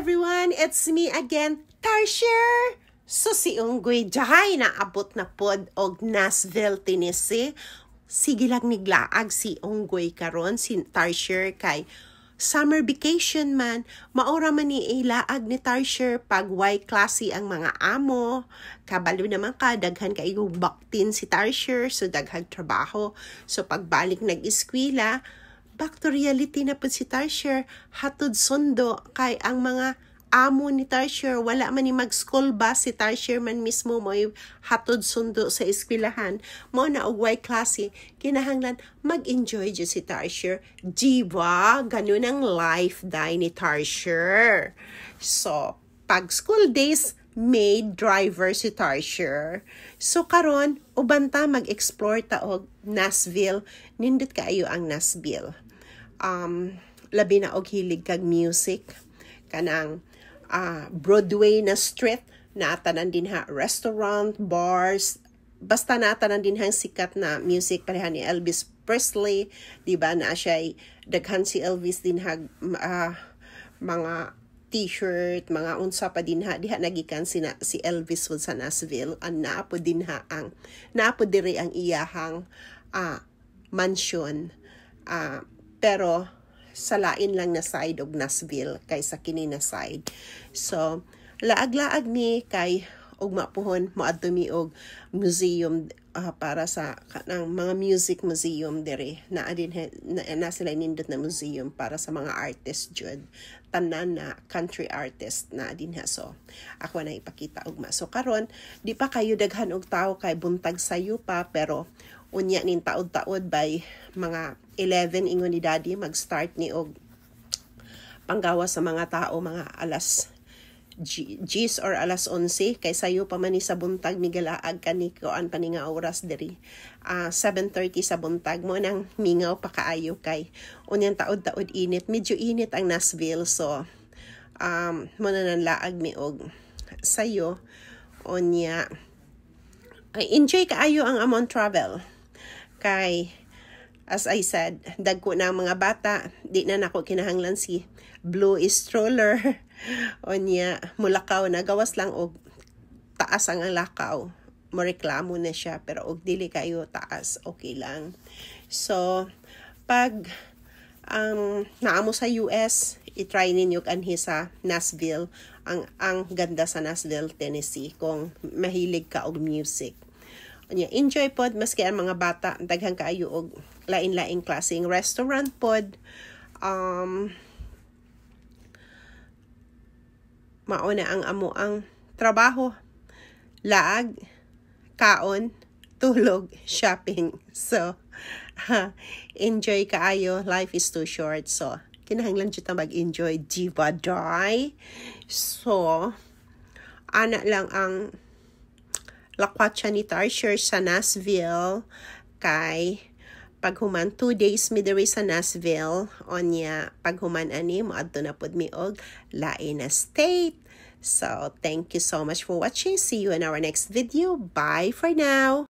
everyone! It's me again, Tarsher! So si Unggoy dahay naabot na pod og Nashville, Tennessee. Sige lang niglaag si Unggoy karon si Tarsher kay summer vacation man. Maura man ni ilaag ni Tarsher pag way klase ang mga amo. Kabalo naman ka, daghan kayo baktin si Tarsher, so daghang trabaho. So pagbalik nag-eskwela, back to reality na po si Tarsher, hatod sundo kay ang mga amo ni Tarsher, wala man ni mag-school bus, si Tarsher man mismo mo hatod sundo sa eskwelahan. Mo na ugway klase, kinahanglan mag-enjoy dyan si Tarsher. Diba? Ganun ang life day ni Tarsher. So, pag school days, maid driver si Tarsher. So karon ubanta mag-explore ta og Nashville. Nindot kaayo ang Nashville. Labi na og hilig kag music, kanang Broadway na street, naatanan din ha restaurant, bars, basta naatanan din hang sikat na music pareha ni Elvis Presley, di ba na siya daghan si Elvis din ha mga t-shirt, mga unsa pa din ha diha nagikan si Elvis sa Nashville. Naapo din ha ang naapo diri ang iyahang mansion, pero sa lain lang na side og Nashville kaysa kini na side. So laag-laag mi kay og mapuhon moadto mi og museum para sa kanang mga music museum diri na adin na sila nindot na museum para sa mga artist jud, tanan na country artist na adin ha. So ako na ipakita ugma. So karon di pa kayo daghan og tawo kay buntag sayo pa, pero unya nin taod-taod by mga 11 ingon ni Daddy mag-start ni og panggawa sa mga tao mga alas 10 or alas 11 kay sayo pa man ni sa buntag migalaag kani koan pa ni nga oras diri 7:30 sa buntag mo nang mingaw pa kaayo kay unyang taod-taod init, medyo init ang Nashville. So mo na nang laag mi og sayo unya enjoy kaayo ang among travel kay as I said, dagko na ang mga bata, di na nako kinahanglan si blue stroller. Onya, mulakaw na, gawas lang og taas ang lakaw. Mo reklamo na siya, pero og dili kayo taas, okay lang. So, pag naamo sa US, i-try ninyo kanhi sa Nashville. Ang ganda sa Nashville, Tennessee, kung mahilig ka og music. Onya, enjoy pod maski ang mga bata, daghang kaayo og lain-laing klaseng restaurant pod. Mauna ang amo ang trabaho, laag, kaon, tulog, shopping. So enjoy kaayo, life is too short. So kinahanglan jud ta mag-enjoy, diba day? So ana lang ang lakwatsa ni Tarsher sa Nashville kay paghuman 2 days mi diri sa Nashville, onya paghuman ani moadto na pud mi og lain na state. So thank you so much for watching. See you in our next video. Bye for now.